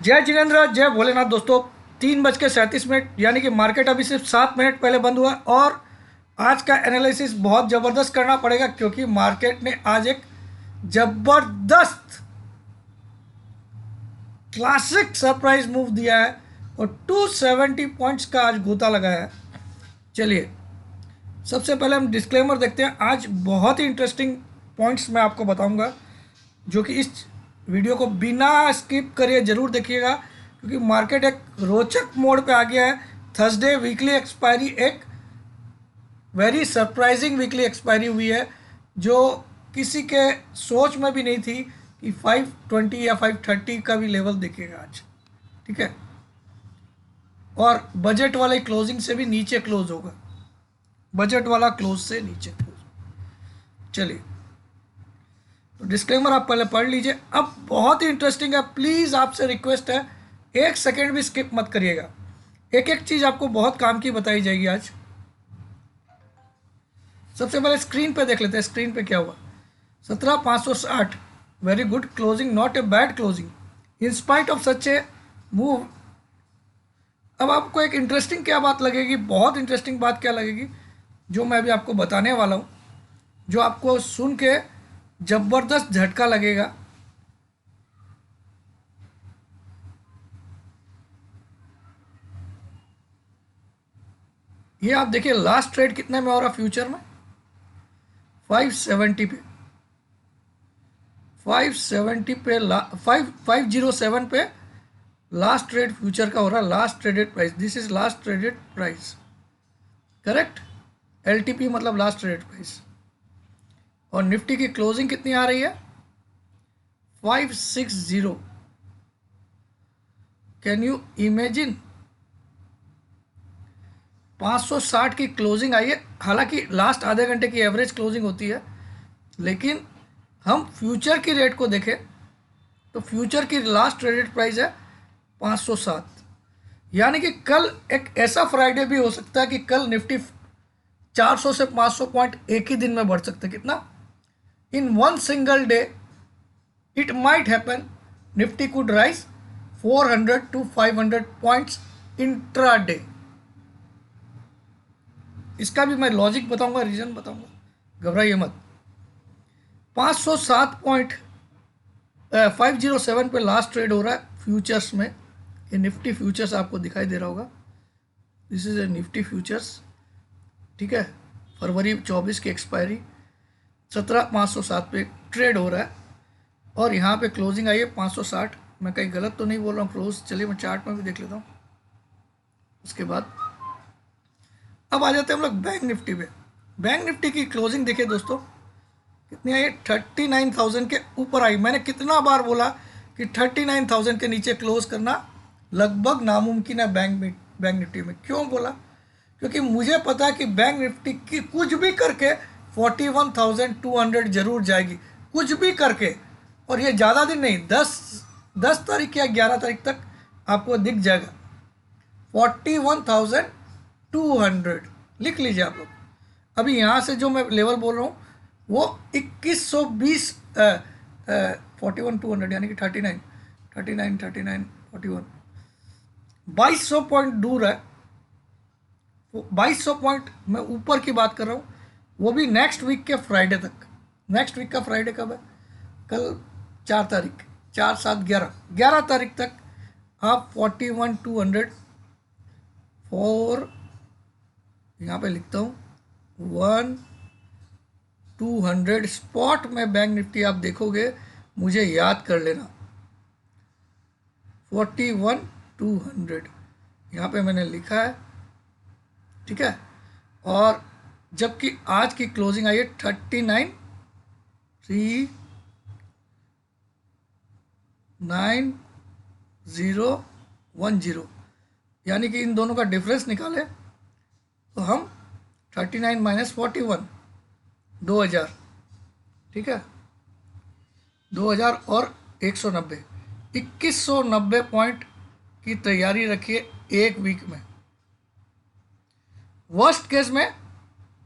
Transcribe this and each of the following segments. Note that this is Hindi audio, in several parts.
जय जिनेन्द्र, जय भोलेनाथ। दोस्तों, 3:37 यानी कि मार्केट अभी सिर्फ 7 मिनट पहले बंद हुआ और आज का एनालिसिस बहुत ज़बरदस्त करना पड़ेगा क्योंकि मार्केट ने आज एक ज़बरदस्त क्लासिक सरप्राइज मूव दिया है और 270 पॉइंट्स का आज गोता लगाया है। चलिए, सबसे पहले हम डिस्क्लेमर देखते हैं। आज बहुत ही इंटरेस्टिंग पॉइंट्स मैं आपको बताऊंगा जो कि इस वीडियो को बिना स्किप करिए ज़रूर देखिएगा क्योंकि मार्केट एक रोचक मोड पे आ गया है। थर्सडे वीकली एक्सपायरी एक वेरी सरप्राइजिंग वीकली एक्सपायरी हुई है जो किसी के सोच में भी नहीं थी कि 520 या 530 का भी लेवल दिखेगा आज। ठीक है, और बजट वाले क्लोजिंग से भी नीचे क्लोज होगा, बजट वाला क्लोज से नीचे क्लोज। चलिए, तो डिस्क्लेमर आप पहले पढ़ लीजिए। अब बहुत ही इंटरेस्टिंग है, प्लीज़ आपसे रिक्वेस्ट है एक सेकेंड भी स्किप मत करिएगा। एक एक चीज़ आपको बहुत काम की बताई जाएगी आज। सबसे पहले स्क्रीन पे देख लेते हैं, स्क्रीन पे क्या हुआ। 17,560 very good closing, not a bad closing in spite of such A move. अब आपको एक इंटरेस्टिंग क्या बात लगेगी, बहुत इंटरेस्टिंग बात क्या लगेगी जो मैं अभी आपको बताने वाला हूँ, जो आपको सुन के जबरदस्त झटका लगेगा। ये आप देखिए, लास्ट ट्रेड कितने में हो रहा फ्यूचर में, 570 पे, 570 पे, 507 पे लास्ट ट्रेड फ्यूचर का हो रहा है। Last traded price, this is last traded price, correct. LTP मतलब लास्ट ट्रेडेड प्राइस। और निफ्टी की क्लोजिंग कितनी आ रही है, 560। कैन यू इमेजिन, 560 की क्लोजिंग आई है। हालांकि लास्ट आधे घंटे की एवरेज क्लोजिंग होती है, लेकिन हम फ्यूचर की रेट को देखें तो फ्यूचर की लास्ट ट्रेडेड प्राइस है 507। यानी कि कल एक ऐसा फ्राइडे भी हो सकता है कि कल निफ्टी 400 से 500 पॉइंट एक ही दिन में बढ़ सकते। कितना, in one single day it might happen Nifty could rise 400 to 500 points intra day. इसका भी मैं लॉजिक बताऊंगा, रीजन बताऊंगा, घबराइए मत। 507 पॉइंट 507 पे लास्ट ट्रेड हो रहा है फ्यूचर्स में। ये निफ्टी फ्यूचर्स आपको दिखाई दे रहा होगा, this is a Nifty futures. ठीक है, फरवरी 24 की एक्सपायरी, 17,507 पे ट्रेड हो रहा है और यहाँ पे क्लोजिंग आई है 560। मैं कहीं गलत तो नहीं बोल रहा हूँ क्लोज। चलिए मैं चार्ट में भी देख लेता हूँ। उसके बाद अब आ जाते हैं हम लोग बैंक निफ्टी पे। बैंक निफ्टी की क्लोजिंग देखिए दोस्तों, कितनी आई, 39,000 के ऊपर आई। मैंने कितना बार बोला कि 39,000 के नीचे क्लोज करना लगभग नामुमकिन है बैंक निफ्टी में। क्यों बोला, क्योंकि मुझे पता है कि बैंक निफ्टी की कुछ भी करके 41,200 जरूर जाएगी, कुछ भी करके। और ये ज़्यादा दिन नहीं, 10 तारीख या 11 तारीख तक आपको दिख जाएगा 41,200। लिख लीजिए आप लोग। अभी यहाँ से जो मैं लेवल बोल रहा हूँ वो 2120 41,200 यानी कि 39 41 2200 पॉइंट दूर है। 2200 पॉइंट मैं ऊपर की बात कर रहा हूँ, वो भी नेक्स्ट वीक के फ्राइडे तक। नेक्स्ट वीक का फ्राइडे कब है, कल 4 तारीख, 4 7 11 तारीख तक आप 41,200 और यहाँ पे लिखता हूँ 1,200 स्पॉट में बैंक निफ्टी आप देखोगे, मुझे याद कर लेना 41,200 यहाँ पे मैंने लिखा है। ठीक है, और जबकि आज की क्लोजिंग आई है 39,010, यानी कि इन दोनों का डिफरेंस निकाले तो हम 39 माइनस 41 2000। ठीक है, 2000 और 190, 2190 पॉइंट की तैयारी रखिए एक वीक में। वर्स्ट केस में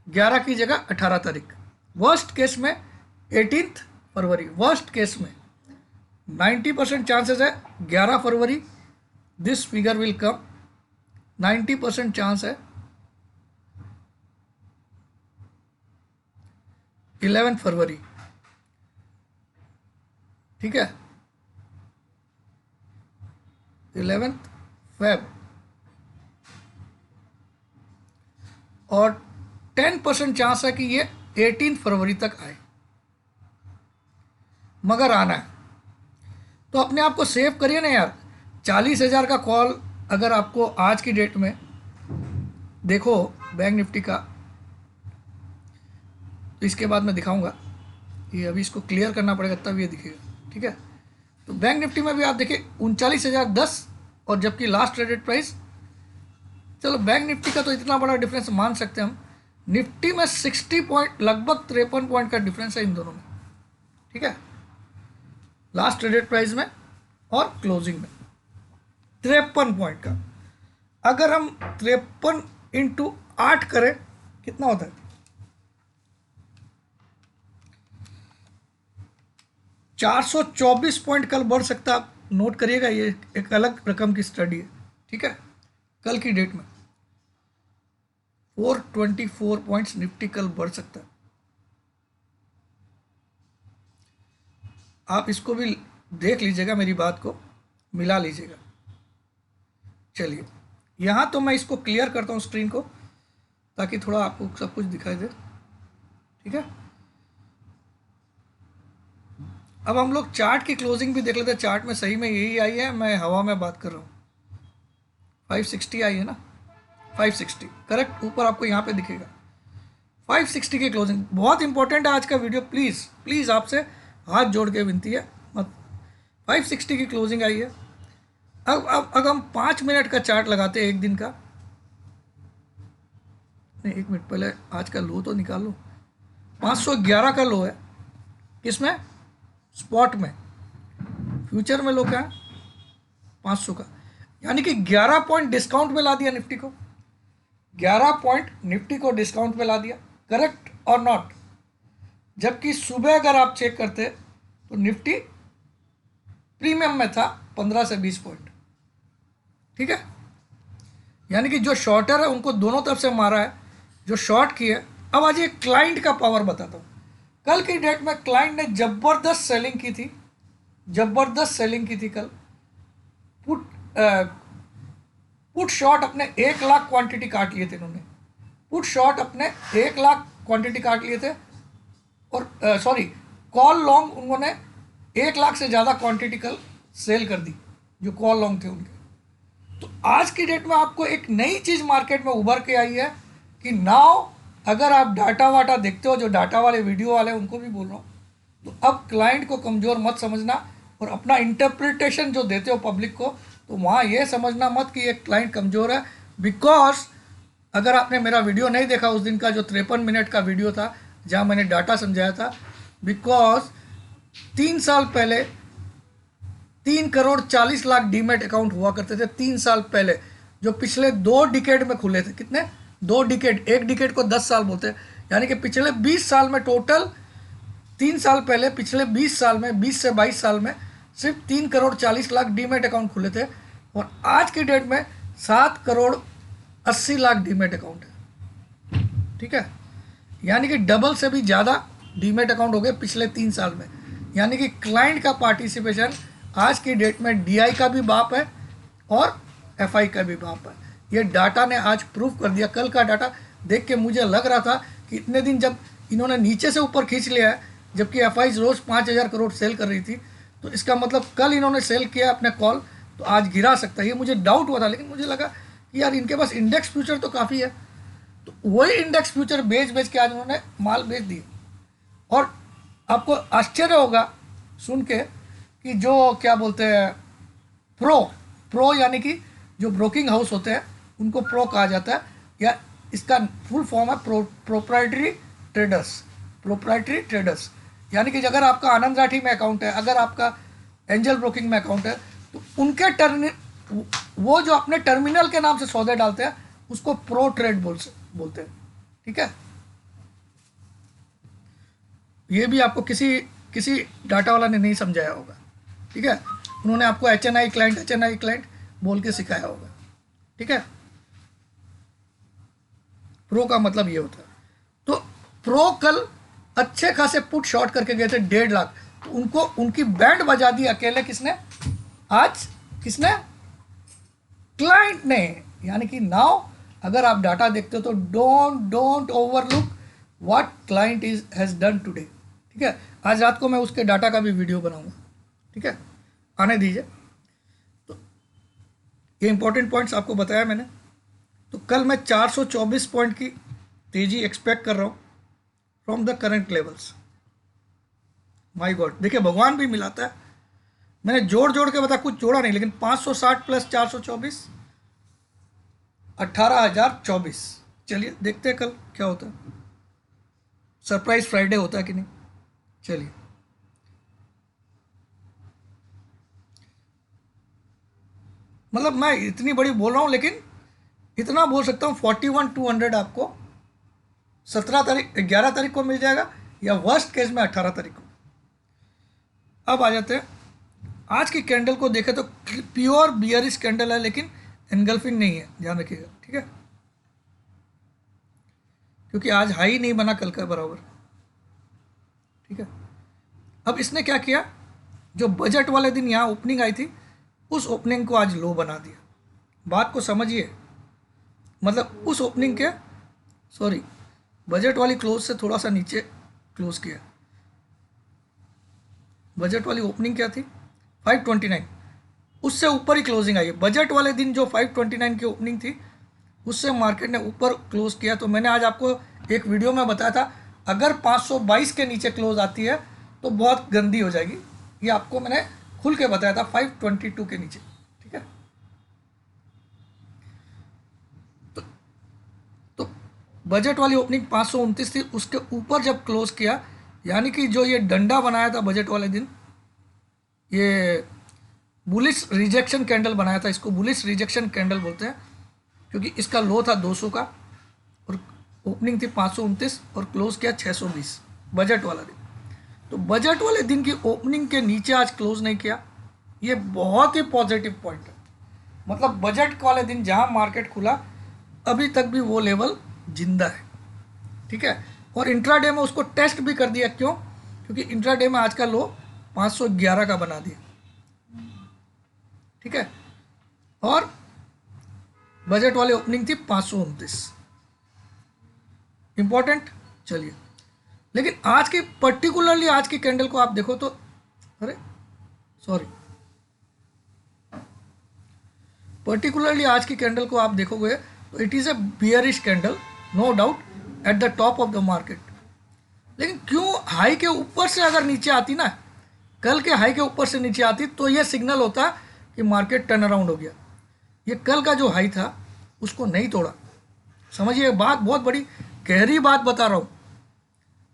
11 की जगह 18 तारीख, वर्स्ट केस में 18 फरवरी, वर्स्ट केस में 90% चांसेस है 11 February this figure will come, 90% chance है 11 फरवरी, ठीक है, 11 फेब, और 10% चांस है कि ये 18 फरवरी तक आए, मगर आना है। तो अपने आप को सेव करिए ना यार। 40,000 का कॉल अगर आपको आज की डेट में देखो बैंक निफ्टी का, तो इसके बाद मैं दिखाऊंगा, ये अभी इसको क्लियर करना पड़ेगा तब ये दिखेगा, ठीक है। तो बैंक निफ्टी में भी आप देखिए 39,010, और जबकि लास्ट ट्रेडेड प्राइस, चलो बैंक निफ्टी का तो इतना बड़ा डिफरेंस मान सकते हैं हम, निफ्टी में 60 पॉइंट, लगभग 53 पॉइंट का डिफरेंस है इन दोनों में, ठीक है, लास्ट ट्रेडेड प्राइस में और क्लोजिंग में 53 पॉइंट का। अगर हम 53 इंटू 8 करें कितना होता है, 424 पॉइंट कल बढ़ सकता है। आप नोट करिएगा, ये एक अलग रकम की स्टडी है, ठीक है। कल की डेट में 424 पॉइंट्स निफ्टी कल बढ़ सकता है। आप इसको भी देख लीजिएगा, मेरी बात को मिला लीजिएगा। चलिए यहाँ तो मैं इसको क्लियर करता हूँ स्क्रीन को, ताकि थोड़ा आपको सब कुछ दिखाई दे, ठीक है। अब हम लोग चार्ट की क्लोजिंग भी देख लेते हैं। चार्ट में सही में यही आई है, मैं हवा में बात कर रहा हूँ, 560 आई है ना, 560 करेक्ट, ऊपर आपको यहाँ पे दिखेगा 560 की क्लोजिंग। बहुत इंपॉर्टेंट है आज का वीडियो, प्लीज़ प्लीज़ आपसे हाथ जोड़ के विनती है, मत 560 की क्लोजिंग आई है। अब अगर हम 5 मिनट का चार्ट लगाते हैं एक दिन का, नहीं 1 मिनट पहले आज का लो तो निकाल लो, 511 का लो है, किसमें, स्पॉट में। फ्यूचर में लो क्या है, 500 का, यानी कि 11 पॉइंट डिस्काउंट में ला दिया निफ्टी को, 11 पॉइंट निफ्टी को डिस्काउंट में ला दिया, करेक्ट और नॉट। जबकि सुबह अगर आप चेक करते तो निफ्टी प्रीमियम में था 15 से 20 पॉइंट, ठीक है। यानी कि जो शॉर्टर है उनको दोनों तरफ से मारा है, जो शॉर्ट किए। अब आज ये क्लाइंट का पावर बताता हूँ। कल की डेट में क्लाइंट ने जबरदस्त सेलिंग की थी, जबरदस्त सेलिंग की थी कल। पुट शॉर्ट अपने 1 लाख क्वांटिटी काट लिए थे इन्होंने, पुट शॉर्ट अपने 1 लाख क्वांटिटी काट लिए थे, और सॉरी कॉल लॉन्ग उन्होंने 1 लाख से ज़्यादा क्वांटिटी कल सेल कर दी, जो कॉल लॉन्ग थे उनके। तो आज की डेट में आपको एक नई चीज़ मार्केट में उभर के आई है कि नाउ अगर आप डाटा वाटा देखते हो, जो डाटा वाले वीडियो वाले उनको भी बोल रहा हूँ, तो अब क्लाइंट को कमज़ोर मत समझना, और अपना इंटरप्रिटेशन जो देते हो पब्लिक को, तो वहाँ ये समझना मत कि ये क्लाइंट कमज़ोर है। बिकॉज अगर आपने मेरा वीडियो नहीं देखा उस दिन का, जो 53 मिनट का वीडियो था जहाँ मैंने डाटा समझाया था, बिकॉज 3 साल पहले 3,40,00,000 डीमेट अकाउंट हुआ करते थे 3 साल पहले, जो पिछले 2 डिकेड में खुले थे। कितने, 2 डिकेड, एक डिकेड को 10 साल बोलते हैं, यानी कि पिछले 20 साल में टोटल, 3 साल पहले पिछले 20 साल में, 20 से 22 साल में सिर्फ 3,40,00,000 डीमेट अकाउंट खुले थे, और आज की डेट में 7,80,00,000 डीमेट अकाउंट है, ठीक है। यानी कि डबल से भी ज़्यादा डीमेट अकाउंट हो गए पिछले 3 साल में। यानी कि क्लाइंट का पार्टिसिपेशन आज की डेट में डीआई का भी बाप है और एफआई का भी बाप है। ये डाटा ने आज प्रूव कर दिया। कल का डाटा देख के मुझे लग रहा था कि इतने दिन जब इन्होंने नीचे से ऊपर खींच लिया है, जबकि एफआई रोज़ 5,000 करोड़ सेल कर रही थी, तो इसका मतलब कल इन्होंने सेल किया अपने कॉल, तो आज गिरा सकता है। ये मुझे डाउट हुआ था, लेकिन मुझे लगा कि यार इनके पास इंडेक्स फ्यूचर तो काफ़ी है, तो वही इंडेक्स फ्यूचर बेच के आज उन्होंने माल बेच दिए। और आपको आश्चर्य होगा सुन के कि जो क्या बोलते हैं प्रो यानी कि जो ब्रोकिंग हाउस होते हैं उनको प्रो कहा जाता है, या इसका फुल फॉर्म है प्रोप्राइटरी ट्रेडर्स। यानी कि अगर आपका आनंद राठी में अकाउंट है, अगर आपका एंजल ब्रोकिंग में अकाउंट है, तो उनके वो जो अपने टर्मिनल के नाम से सौदे डालते हैं उसको प्रो ट्रेड बोलते हैं, ठीक है। ये भी आपको किसी डाटा वाला ने नहीं समझाया होगा, ठीक है, उन्होंने आपको HNI क्लाइंट बोल के सिखाया होगा। ठीक है, प्रो का मतलब ये होता है। तो प्रो कल अच्छे खासे पुट शॉर्ट करके गए थे 1.5 लाख, तो उनको उनकी बैंड बजा दी अकेले किसने, आज किसने, क्लाइंट ने। यानी कि नाउ अगर आप डाटा देखते हो तो don't overlook what client is has done today. ठीक है, आज रात को मैं उसके डाटा का भी वीडियो बनाऊंगा। ठीक है, आने दीजिए। तो ये इंपॉर्टेंट पॉइंट्स आपको बताया मैंने। तो कल मैं 424 पॉइंट की तेजी एक्सपेक्ट कर रहा हूँ from the current levels. My God, देखिए भगवान भी मिलाता है। मैंने जोड़ के बता, कुछ जोड़ा नहीं, लेकिन 560 प्लस 424 18,024। चलिए देखते हैं कल क्या होता है, सरप्राइज फ्राइडे होता है कि नहीं। चलिए, मतलब मैं इतनी बड़ी बोल रहा हूँ, लेकिन इतना बोल सकता हूँ 41,200 आपको 11 तारीख को मिल जाएगा, या वर्स्ट केस में 18 तारीख को। अब आ जाते हैं आज की कैंडल को देखें तो प्योर बियरिश कैंडल है, लेकिन एनगल्फिंग नहीं है, ध्यान रखिएगा। ठीक है, क्योंकि आज हाई नहीं बना कल का बराबर। ठीक है, अब इसने क्या किया, जो बजट वाले दिन यहाँ ओपनिंग आई थी उस ओपनिंग को आज लो बना दिया। बात को समझिए, मतलब उस ओपनिंग के बजट वाली क्लोज से थोड़ा सा नीचे क्लोज किया। बजट वाली ओपनिंग क्या थी 529, उससे ऊपर ही क्लोजिंग आई है। बजट वाले दिन जो 529 की ओपनिंग थी उससे मार्केट ने ऊपर क्लोज किया। तो मैंने आज आपको एक वीडियो में बताया था, अगर 522 के नीचे क्लोज आती है तो बहुत गंदी हो जाएगी। ये आपको मैंने खुल के बताया था 522 के नीचे। ठीक है, तो बजट वाली ओपनिंग 529 थी, उसके ऊपर जब क्लोज किया, यानी कि जो ये डंडा बनाया था बजट वाले दिन, ये बुलिश रिजेक्शन कैंडल बनाया था। इसको बुलिश रिजेक्शन कैंडल बोलते हैं, क्योंकि इसका लो था 200 का और ओपनिंग थी 529 और क्लोज किया 620 बजट वाला दिन। तो बजट वाले दिन की ओपनिंग के नीचे आज क्लोज नहीं किया, ये बहुत ही पॉजिटिव पॉइंट है। मतलब बजट वाले दिन जहां मार्केट खुला अभी तक भी वो लेवल जिंदा है। ठीक है, और इंट्राडे में उसको टेस्ट भी कर दिया। क्यों? क्योंकि इंट्राडे में आज का लो 511 का बना दिया। ठीक है, और बजट वाली ओपनिंग थी 529, इंपॉर्टेंट। चलिए, लेकिन आज की पर्टिकुलरली आज की कैंडल को आप देखो तो पर्टिकुलरली आज की कैंडल को आप देखोगे तो it is a bearish candle, no doubt, at the top of the market. लेकिन क्यों हाई के ऊपर से अगर नीचे आती ना, कल के हाई के ऊपर से नीचे आती, तो ये सिग्नल होता कि मार्केट टर्न अराउंड हो गया। ये कल का जो हाई था उसको नहीं तोड़ा। समझिए, बात बहुत बड़ी गहरी बात बता रहा हूँ।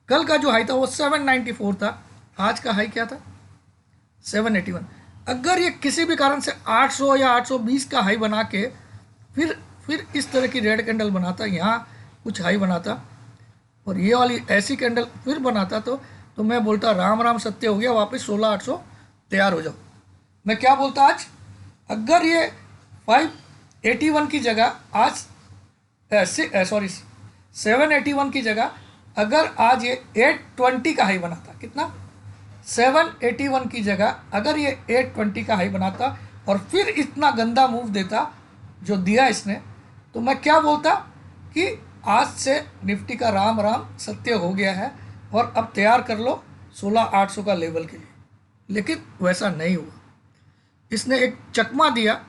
कल का जो हाई था वो 794 था, आज का हाई क्या था 781। अगर ये किसी भी कारण से 800 या 820 का हाई बना के फिर इस तरह की रेड कैंडल बनाता, यहाँ कुछ हाई बनाता और ये वाली ऐसी कैंडल फिर बनाता, तो मैं बोलता राम राम सत्य हो गया, वापस 16,800 तैयार हो जाओ। मैं क्या बोलता आज, अगर ये 581 की जगह आज 781 की जगह अगर आज ये 820 का हाई बनाता, कितना 781 की जगह अगर ये 820 का हाई बनाता और फिर इतना गंदा मूव देता जो दिया इसने, तो मैं क्या बोलता कि आज से निफ्टी का राम राम सत्य हो गया है और अब तैयार कर लो 16,800 का लेवल के लिए। लेकिन वैसा नहीं हुआ, इसने एक चकमा दिया।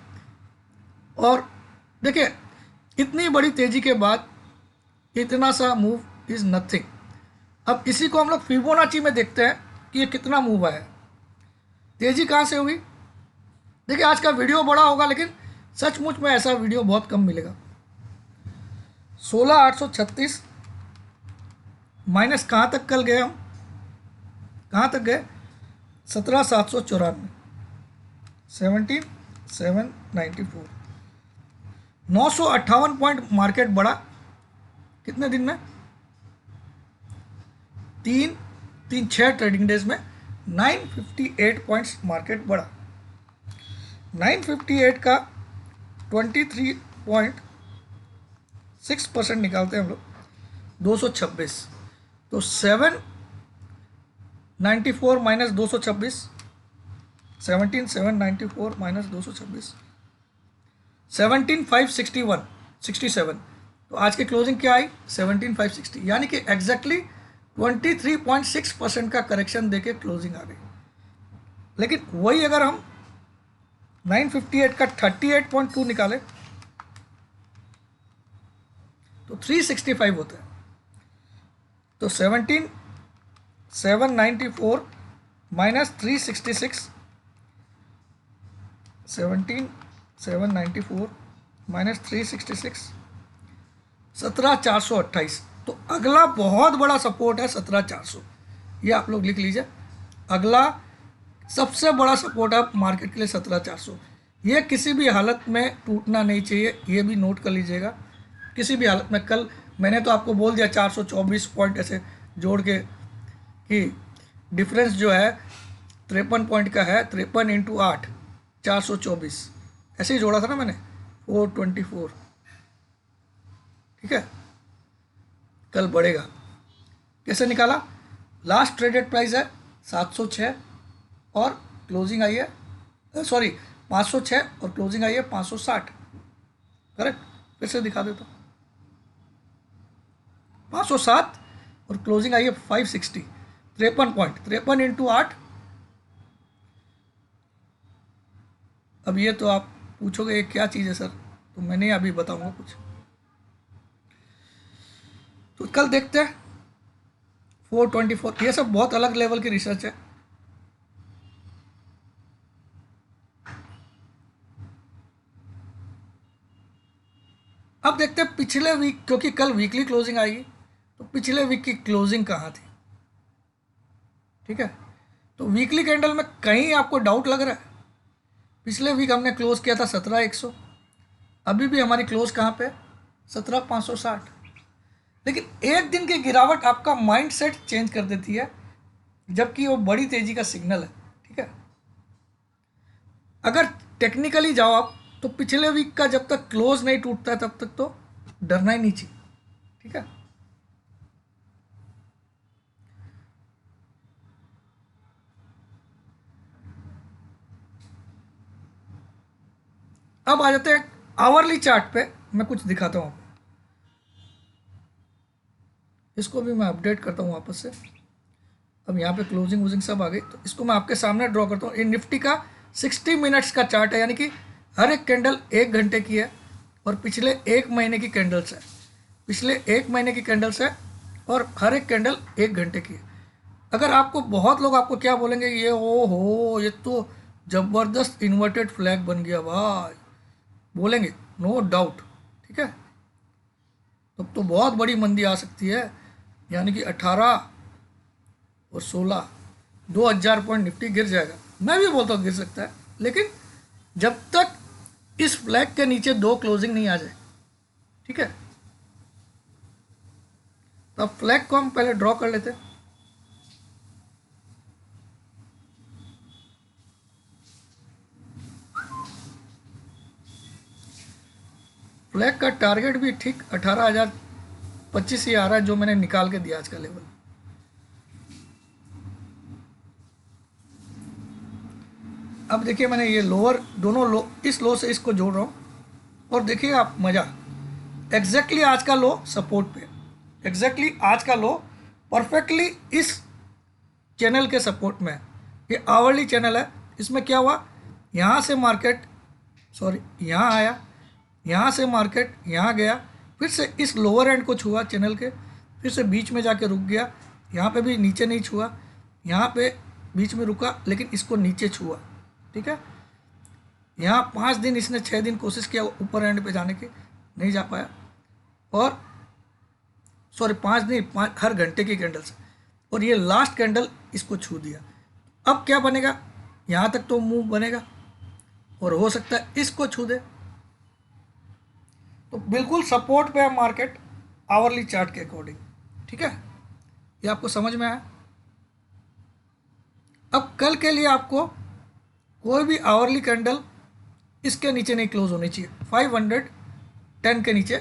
और देखिए, इतनी बड़ी तेजी के बाद इतना सा मूव इज़ नथिंग। अब इसी को हम लोग फिबोनाची में देखते हैं कि ये कितना मूव आया, तेजी कहाँ से हुई। देखिए, आज का वीडियो बड़ा होगा, लेकिन सचमुच में ऐसा वीडियो बहुत कम मिलेगा। 16,836 माइनस कहाँ तक कल गए हम, कहाँ तक गए 17,794, 17,794, 958 पॉइंट मार्केट बढ़ा कितने दिन में, 6 ट्रेडिंग डेज में 958 पॉइंट्स मार्केट बढ़ा। 958 का 23.6% निकालते हैं हम लोग, 226। तो 794 माइनस 226, 17,794 माइनस 226, 17,561 67। तो आज की क्लोजिंग क्या आई? 17,560, यानी कि एग्जैक्टली 23.6% का करेक्शन देके क्लोजिंग आ गई। लेकिन वही अगर हम 958 का 38.2 निकाले तो 365 होता है। तो 17,794 माइनस 366, 17,794 माइनस 366, 17,428। तो अगला बहुत बड़ा सपोर्ट है 17,400, ये आप लोग लिख लीजिए। अगला सबसे बड़ा सपोर्ट है मार्केट के लिए 17,400। ये किसी भी हालत में टूटना नहीं चाहिए, ये भी नोट कर लीजिएगा। किसी भी हालत में, कल मैंने तो आपको बोल दिया 424 पॉइंट ऐसे जोड़ के कि डिफरेंस जो है 53 पॉइंट का है, 53 इंटू 8 424, ऐसे ही जोड़ा था ना मैंने, 424। ठीक है, कल बढ़ेगा। कैसे निकाला? लास्ट ट्रेडेड प्राइस है 706 और क्लोजिंग आई है, सॉरी 506 और क्लोजिंग आई है 560। करेक्ट? फिर से दिखा देता हूँ, 507 और क्लोजिंग आई है 560, 53 पॉइंट, 53 इंटू 8। अब ये तो आप पूछोगे ये क्या चीज़ है सर, तो मैंने अभी बताऊंगा कुछ। तो कल देखते हैं 424, ये सब बहुत अलग लेवल की रिसर्च है। अब देखते हैं पिछले वीक, क्योंकि कल वीकली क्लोजिंग आएगी, तो पिछले वीक की क्लोजिंग कहाँ थी। ठीक है, तो वीकली कैंडल में कहीं आपको डाउट लग रहा है? पिछले वीक हमने क्लोज किया था 17,100, अभी भी हमारी क्लोज कहाँ पे? 17,560। लेकिन एक दिन की गिरावट आपका माइंडसेट चेंज कर देती है, जबकि वो बड़ी तेजी का सिग्नल है। ठीक है, अगर टेक्निकली जाओ आप, तो पिछले वीक का जब तक क्लोज नहीं टूटता है तब तक तो डरना ही नहीं चाहिए। ठीक है, अब आ जाते हैं आवरली चार्ट पे, मैं कुछ दिखाता हूँ आपको। इसको भी मैं अपडेट करता हूँ वापस से। अब यहाँ पे क्लोजिंग वोजिंग सब आ गई, तो इसको मैं आपके सामने ड्रॉ करता हूँ। ये निफ्टी का 60 मिनट्स का चार्ट है, यानी कि हर एक कैंडल 1 घंटे की है और पिछले 1 महीने की कैंडल्स है, पिछले 1 महीने की कैंडल्स है और हर एक कैंडल 1 घंटे की है। अगर आपको बहुत लोग आपको क्या बोलेंगे, ये ओ हो ये तो ज़बरदस्त इन्वर्टेड फ्लैग बन गया भाई, बोलेंगे, नो डाउट। ठीक है, तब तो बहुत बड़ी मंदी आ सकती है, यानी कि 18 और 16, 2,000 पॉइंट निफ्टी गिर जाएगा। मैं भी बोलता हूँ गिर सकता है, लेकिन जब तक इस फ्लैग के नीचे 2 क्लोजिंग नहीं आ जाए। ठीक है, तो अब फ्लैग को हम पहले ड्रॉ कर लेते हैं। फ्लैग का टारगेट भी ठीक 18,025 ही आ रहा है, जो मैंने निकाल के दिया आज का लेवल। अब देखिए मैंने ये लोअर दोनों लो, इस लो से इसको जोड़ रहा हूँ और देखिए आप मज़ा, एग्जैक्टली आज का लो सपोर्ट पे, एग्जैक्टली आज का लो परफेक्टली इस चैनल के सपोर्ट में है। ये आवरली चैनल है, इसमें क्या हुआ, यहाँ से मार्केट, सॉरी यहाँ आया, यहाँ से मार्केट यहाँ गया, फिर से इस लोअर एंड को छुआ चैनल के, फिर से बीच में जाके रुक गया, यहाँ पे भी नीचे नहीं छुआ, यहाँ पे बीच में रुका लेकिन इसको नीचे छुआ। ठीक है, यहाँ 5 दिन इसने 6 दिन कोशिश किया ऊपर एंड पे जाने की, नहीं जा पाया, और सॉरी 5 दिन, हर घंटे की कैंडल से, और ये लास्ट कैंडल इसको छू दिया। अब क्या बनेगा, यहाँ तक तो मूव बनेगा और हो सकता है इसको छू दे। तो बिल्कुल सपोर्ट पे है मार्केट आवरली चार्ट के अकॉर्डिंग। ठीक है, ये आपको समझ में आया? अब कल के लिए आपको कोई भी आवरली कैंडल इसके नीचे नहीं क्लोज होनी चाहिए, 510 के नीचे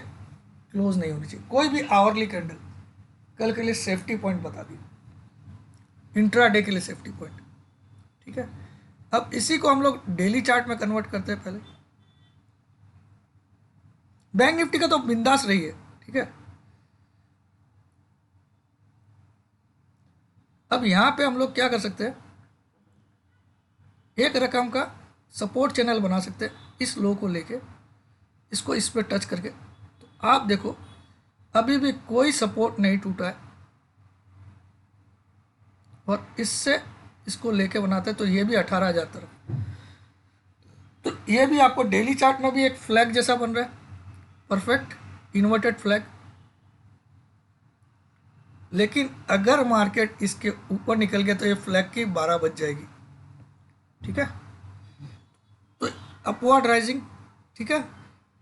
क्लोज नहीं होनी चाहिए कोई भी आवरली कैंडल। कल के लिए सेफ्टी पॉइंट बता दी, इंट्राडे के लिए सेफ्टी पॉइंट। ठीक है, अब इसी को हम लोग डेली चार्ट में कन्वर्ट करते हैं। पहले बैंक निफ्टी का तो बिंदास रही है। ठीक है, अब यहां पे हम लोग क्या कर सकते हैं, एक रकम का सपोर्ट चैनल बना सकते हैं इस लो को लेके, इसको इस पर टच करके। तो आप देखो अभी भी कोई सपोर्ट नहीं टूटा है, और इससे इसको लेके बनाते हैं तो ये भी 18,000 तरफ। तो ये भी आपको डेली चार्ट में भी एक फ्लैग जैसा बन रहा है, परफेक्ट इन्वर्टेड फ्लैग। लेकिन अगर मार्केट इसके ऊपर निकल गया तो ये फ्लैग की 12 बज जाएगी। ठीक है, तो अपवर्ड राइजिंग। ठीक है,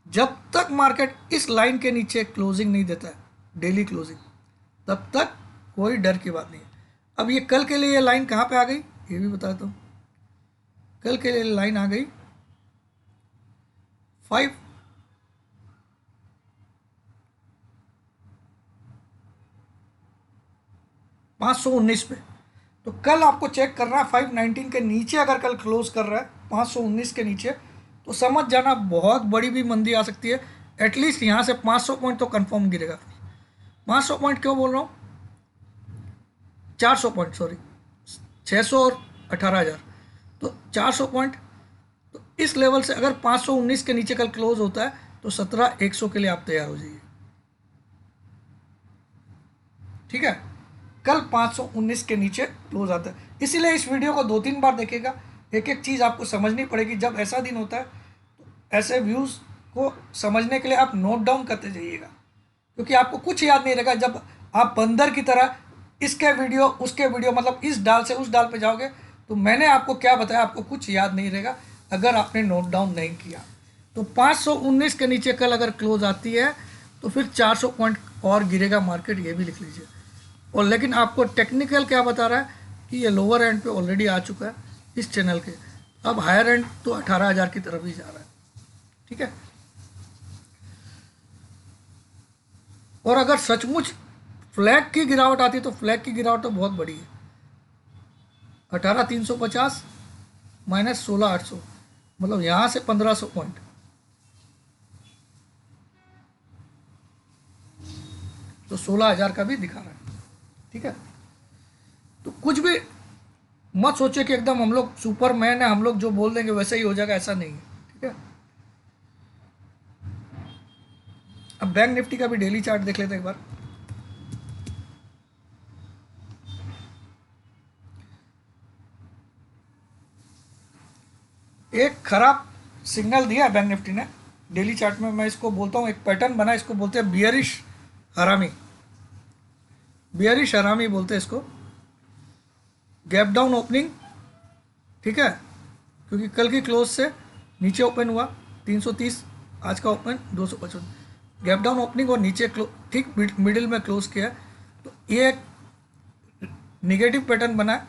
जब तक मार्केट इस लाइन के नीचे क्लोजिंग नहीं देता है डेली क्लोजिंग, तब तक कोई डर की बात नहीं है। अब ये कल के लिए ये लाइन कहाँ पे आ गई ये भी बताता हूँ। कल के लिए लाइन आ गई 519 पे। तो कल आपको चेक करना है 519 के नीचे अगर कल क्लोज कर रहा है 519 के नीचे, तो समझ जाना बहुत बड़ी भी मंदी आ सकती है। एटलीस्ट यहाँ से 500 पॉइंट तो कंफर्म गिरेगा। 500 पॉइंट क्यों बोल रहा हूँ, 400 पॉइंट सॉरी, 600 और 18,000, तो 400 पॉइंट। तो इस लेवल से अगर 519 के नीचे कल क्लोज होता है तो 17,100 के लिए आप तैयार हो जाइए। ठीक है, कल 519 के नीचे क्लोज आता है, इसीलिए इस वीडियो को 2-3 बार देखेगा। एक एक चीज़ आपको समझनी पड़ेगी। जब ऐसा दिन होता है तो ऐसे व्यूज़ को समझने के लिए आप नोट डाउन करते जाइएगा, क्योंकि आपको कुछ याद नहीं रहेगा। जब आप बंदर की तरह इसके वीडियो उसके वीडियो मतलब इस डाल से उस डाल पे जाओगे तो मैंने आपको क्या बताया आपको कुछ याद नहीं रहेगा अगर आपने नोट डाउन नहीं किया। तो 519 के नीचे कल अगर क्लोज आती है तो फिर 400 पॉइंट और गिरेगा मार्केट, ये भी लिख लीजिए। और लेकिन आपको टेक्निकल क्या बता रहा है कि ये लोअर एंड पे ऑलरेडी आ चुका है इस चैनल के, अब हायर एंड तो 18,000 की तरफ ही जा रहा है। ठीक है, और अगर सचमुच फ्लैग की गिरावट आती है तो फ्लैग की गिरावट तो बहुत बड़ी है, 18,350 माइनस 16,800, मतलब यहाँ से 1,500 पॉइंट। तो 16,000 का भी दिखा रहा है। ठीक है, तो कुछ भी मत सोचे कि एकदम हम लोग सुपरमैन है, हम लोग जो बोल देंगे वैसे ही हो जाएगा, ऐसा नहीं है। ठीक है, अब बैंक निफ्टी का भी डेली चार्ट देख लेते हैं एक बार। एक खराब सिग्नल दिया है बैंक निफ्टी ने डेली चार्ट में, मैं इसको बोलता हूँ एक पैटर्न बना, इसको बोलते हैं बियरिश हरामी। बियरिश हरामी बोलते हैं इसको। गैप डाउन ओपनिंग, ठीक है, क्योंकि कल की क्लोज से नीचे ओपन हुआ 330, आज का ओपन 255, गैप डाउन ओपनिंग और नीचे ठीक मिडिल में क्लोज किया है। तो ये एक निगेटिव पैटर्न बना है,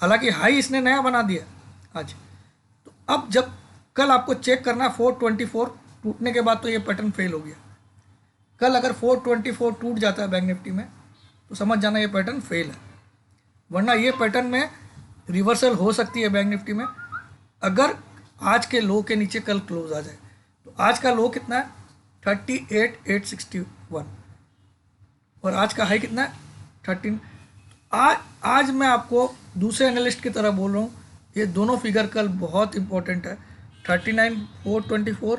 हालांकि हाई इसने नया बना दिया आज। तो अब जब कल आपको चेक करना है 424 टूटने के बाद, तो ये पैटर्न फेल हो गया। कल अगर 424 टूट जाता है बैंक निफ्टी में तो समझ जाना ये पैटर्न फेल है, वरना ये पैटर्न में रिवर्सल हो सकती है बैंक निफ्टी में अगर आज के लो के नीचे कल क्लोज आ जाए। तो आज का लो कितना है 38,861 और आज का हाई कितना है 13। आज मैं आपको दूसरे एनालिस्ट की तरह बोल रहा हूँ, ये दोनों फिगर कल बहुत इंपॉर्टेंट है 39,424,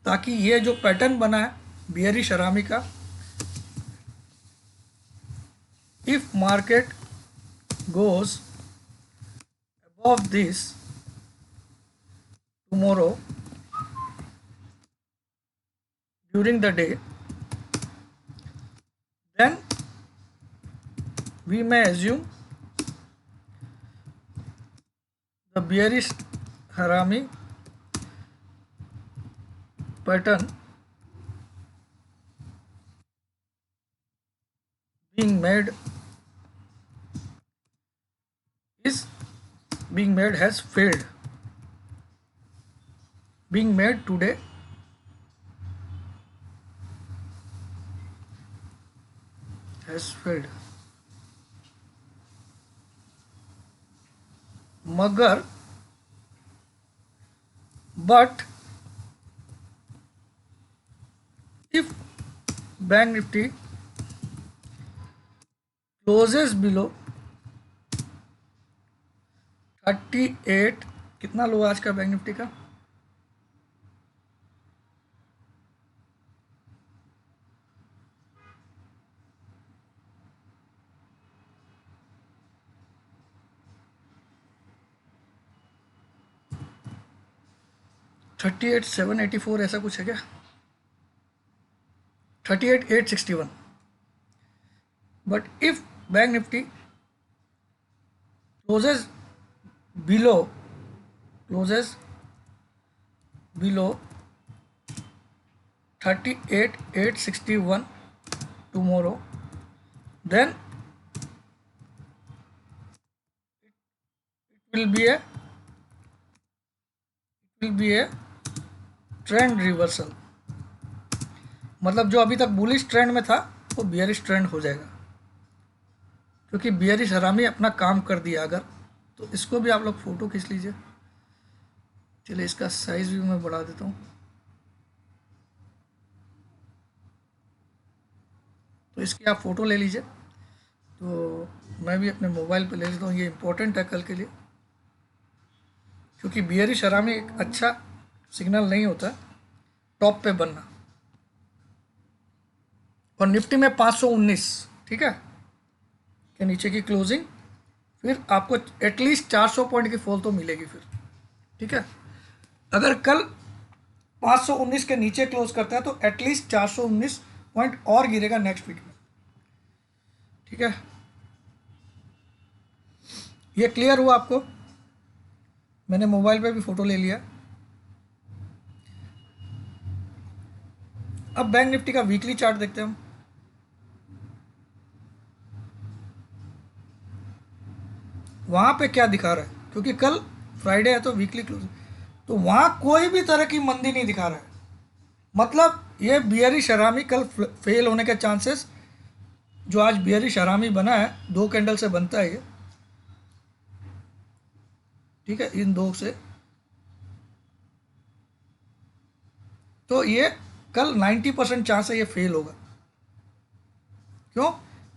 ताकि ये जो पैटर्न बना है बियरिश हरामी का, if market goes above this tomorrow during the day, then we may assume the bearish harami pattern being made is being made has failed, being made today has failed, मगर but if bank nifty closes below 38, कितना लो आज का बैंक निफ्टी का? 38,784 ऐसा कुछ है क्या? 38,861. But if bank nifty closes below 38,861 tomorrow, then it will be a trend reversal. मतलब जो अभी तक बुलिश ट्रेंड में था वो बियरिश ट्रेंड हो जाएगा, क्योंकि बियरिश हरामी अपना काम कर दिया. अगर तो इसको भी आप लोग फोटो खींच लीजिए. चलिए इसका साइज भी मैं बढ़ा देता हूँ. तो इसकी आप फ़ोटो ले लीजिए. तो मैं भी अपने मोबाइल पे ले लेता हूँ. ये इम्पोर्टेंट है कल के लिए, क्योंकि बियरिश हरामी एक अच्छा सिग्नल नहीं होता टॉप पे बनना. और निफ्टी में 519, ठीक है, के नीचे की क्लोजिंग, फिर आपको एटलीस्ट 400 पॉइंट की फॉल तो मिलेगी फिर, ठीक है. अगर कल 519 के नीचे क्लोज करता है तो एटलीस्ट 419 पॉइंट और गिरेगा नेक्स्ट वीक में, ठीक है. ये क्लियर हुआ आपको? मैंने मोबाइल पे भी फोटो ले लिया. अब बैंक निफ्टी का वीकली चार्ट देखते हैं हम. वहां पे क्या दिखा रहा है, क्योंकि कल फ्राइडे है तो वीकली क्लोज, तो वहां कोई भी तरह की मंदी नहीं दिखा रहा है. मतलब ये बियरिश हरामी कल फेल होने के चांसेस, जो आज बियरिश हरामी बना है 2 कैंडल से बनता है ये, ठीक है, इन 2 से, तो ये कल 90% चांस है ये फेल होगा. क्यों?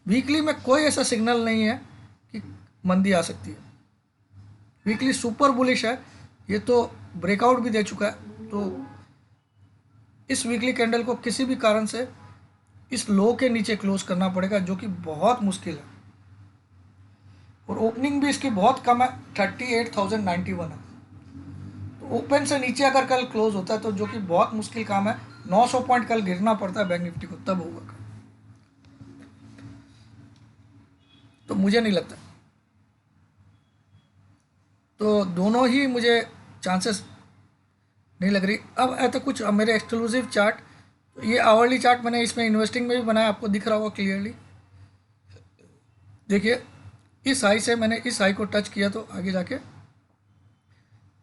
वीकली में कोई ऐसा सिग्नल नहीं है कि मंदी आ सकती है. वीकली सुपर बुलिश है, ये तो ब्रेकआउट भी दे चुका है. तो इस वीकली कैंडल को किसी भी कारण से इस लो के नीचे क्लोज करना पड़ेगा, जो कि बहुत मुश्किल है. और ओपनिंग भी इसकी बहुत कम है, 38,091 है. तो ओपन से नीचे अगर कल क्लोज होता है तो, जो कि बहुत मुश्किल काम है, 900 पॉइंट कल गिरना पड़ता है बैंक निफ्टी को, तब होगा. तो मुझे नहीं लगता. तो दोनों ही मुझे चांसेस नहीं लग रही. अब ऐसा कुछ मेरे एक्सक्लूसिव चार्ट, ये आवरली चार्ट मैंने इसमें इन्वेस्टिंग में भी बनाया, आपको दिख रहा होगा क्लियरली. देखिए इस हाई से मैंने इस हाई को टच किया तो आगे जाके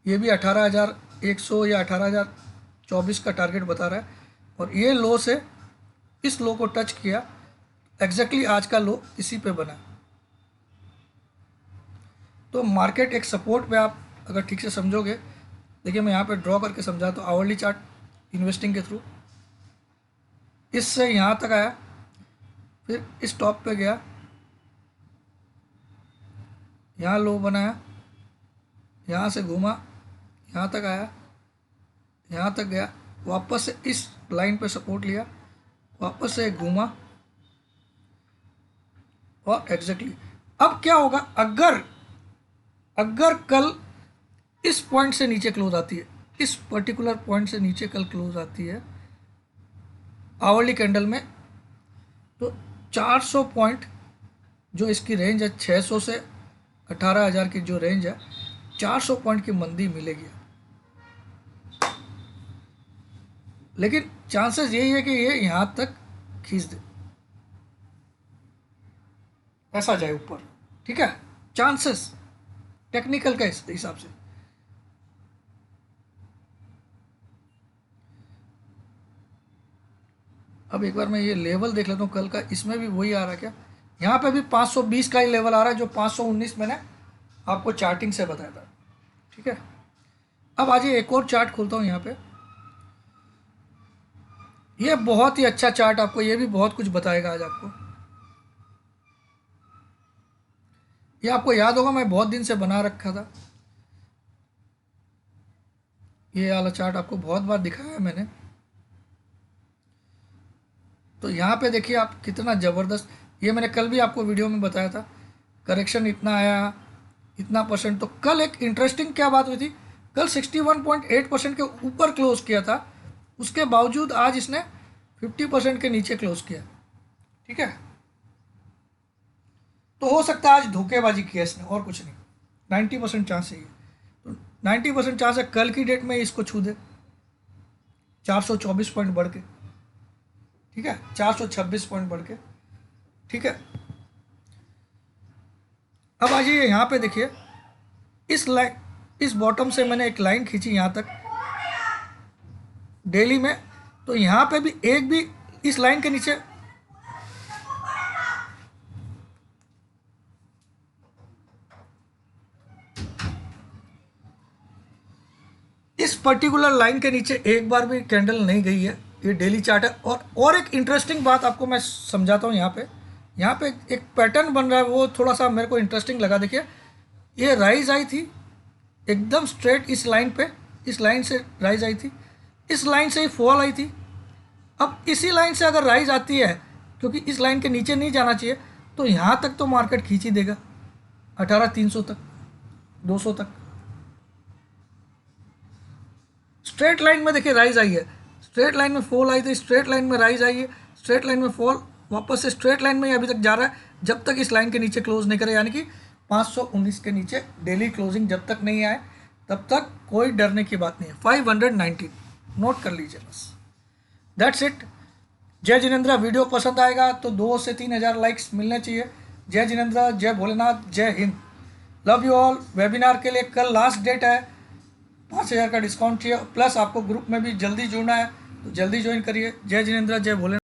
ये भी 18,100 या 18,024 का टारगेट बता रहा है. और ये लो से इस लो को टच किया, एग्जैक्टली आज का लो इसी पे बना. तो मार्केट एक सपोर्ट पे आप अगर ठीक से समझोगे, देखिए मैं यहाँ पे ड्रॉ करके समझा तो आवरली चार्ट इन्वेस्टिंग के थ्रू इससे यहाँ तक आया, फिर इस टॉप पे गया, यहाँ लो बनाया, यहाँ से घूमा, यहाँ तक आया, यहाँ तक गया, वापस से इस लाइन पे सपोर्ट लिया, वापस से घूमा, और एग्जैक्टली अब क्या होगा अगर कल इस पॉइंट से नीचे क्लोज आती है, इस पर्टिकुलर पॉइंट से नीचे कल क्लोज आती है आवरली कैंडल में, तो 400 पॉइंट जो इसकी रेंज है, 600 से 18,000 की जो रेंज है, 400 पॉइंट की मंदी मिलेगी. लेकिन चांसेस यही है कि ये यहाँ तक खींच दे, ऐसा जाए ऊपर, ठीक है. चांसेस टेक्निकल के हिसाब से। अब एक बार मैं ये लेवल देख लेता हूँ कल का, इसमें भी वही आ रहा है क्या? यहाँ पे भी 520 का ही लेवल आ रहा है जो 519 मैंने आपको चार्टिंग से बताया था। ठीक है, अब आज एक और चार्ट खोलता हूँ यहाँ पे। ये बहुत ही अच्छा चार्ट, आपको ये भी बहुत कुछ बताएगा आज आपको। ये आपको याद होगा मैं बहुत दिन से बना रखा था, ये वाला चार्ट आपको बहुत बार दिखाया है मैंने। तो यहाँ पे देखिए आप कितना ज़बरदस्त, ये मैंने कल भी आपको वीडियो में बताया था, करेक्शन इतना आया, इतना परसेंट। तो कल एक इंटरेस्टिंग क्या बात हुई थी, कल 61.8% के ऊपर क्लोज किया था, उसके बावजूद आज इसने 50% के नीचे क्लोज किया। ठीक है, तो हो सकता है आज धोखेबाजी किया इसने और कुछ नहीं। 90% चांस है ये, तो 90% चांस है कल की डेट में इसको छू दे 424 पॉइंट बढ़ के। ठीक है, 426 पॉइंट बढ़ के। ठीक है, अब आ जाइए यहाँ पे देखिए, इस बॉटम से मैंने एक लाइन खींची यहाँ तक डेली में, तो यहाँ पे भी एक भी इस लाइन के नीचे इस पर्टिकुलर लाइन के नीचे एक बार भी कैंडल नहीं गई है। ये डेली चार्ट है। और एक इंटरेस्टिंग बात आपको मैं समझाता हूँ। यहाँ पे एक पैटर्न बन रहा है, वो थोड़ा सा मेरे को इंटरेस्टिंग लगा। देखिए, ये राइज आई थी एकदम स्ट्रेट इस लाइन पे, इस लाइन से राइज आई थी, इस लाइन से ही फॉल आई थी। अब इसी लाइन से अगर राइज आती है, क्योंकि इस लाइन के नीचे नहीं जाना चाहिए, तो यहाँ तक तो मार्केट खींच ही देगा, 18,300 तक, 200 तक। स्ट्रेट लाइन में देखिए राइज आई है, स्ट्रेट लाइन में फॉल आई थी, स्ट्रेट लाइन में राइज आई है, स्ट्रेट लाइन में फॉल, वापस से स्ट्रेट लाइन में ही अभी तक जा रहा है, जब तक इस लाइन के नीचे क्लोज नहीं करे, यानी कि 519 के नीचे डेली क्लोजिंग जब तक नहीं आए तब तक कोई डरने की बात नहीं है। 519 नोट कर लीजिए बस। That's it. जय जिनेंद्र। वीडियो पसंद आएगा तो 2 से 3 हज़ार लाइक्स मिलने चाहिए। जय जिनेंद्र, जय भोलेनाथ, जय Hind. Love you all. Webinar के लिए कल लास्ट डेट है, 5,000 का डिस्काउंट चाहिए, प्लस आपको ग्रुप में भी जल्दी जुड़ना है, तो जल्दी ज्वाइन करिए। जय जिनेंद्र, जय भोलेनाथ।